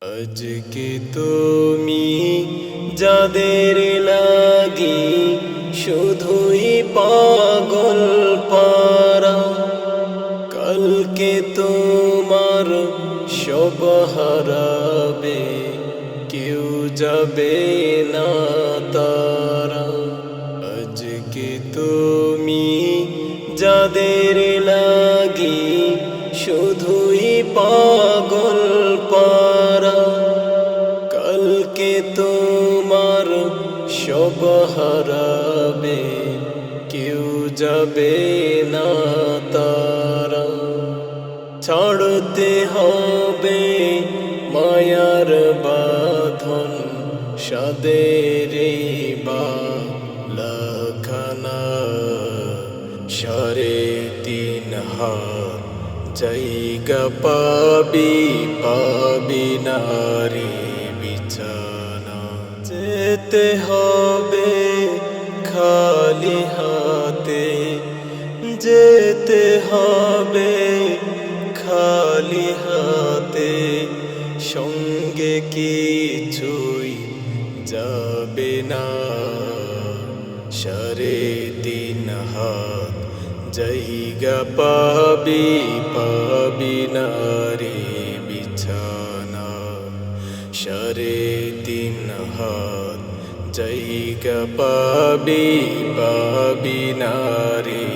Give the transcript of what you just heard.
আজকে তুমি যাদের লাগি শুধুই পাগল পারা, কালকে তোমার সব হারাবে, কেউ যাবে না তারা। আজকে তুমি যাদের লাগি শুধুই পাগল পারা, কালকে তোমার সব হারাবে, কেউ যাবে না তারা। ছাড়তে হবে মায়ার বাঁধন, সাদের বালাখানা, 3.5 হাত জায়গা পাবি নারী বিছানা। যেতে হবে খালি হাতে, যেতে হবে খালি হাতে, সঙ্গে কিছুই যাবে না। 3.5 হাত জায়গা পাবি নারী বিছানা। 3.5 হাত জায়গা পাবি নারী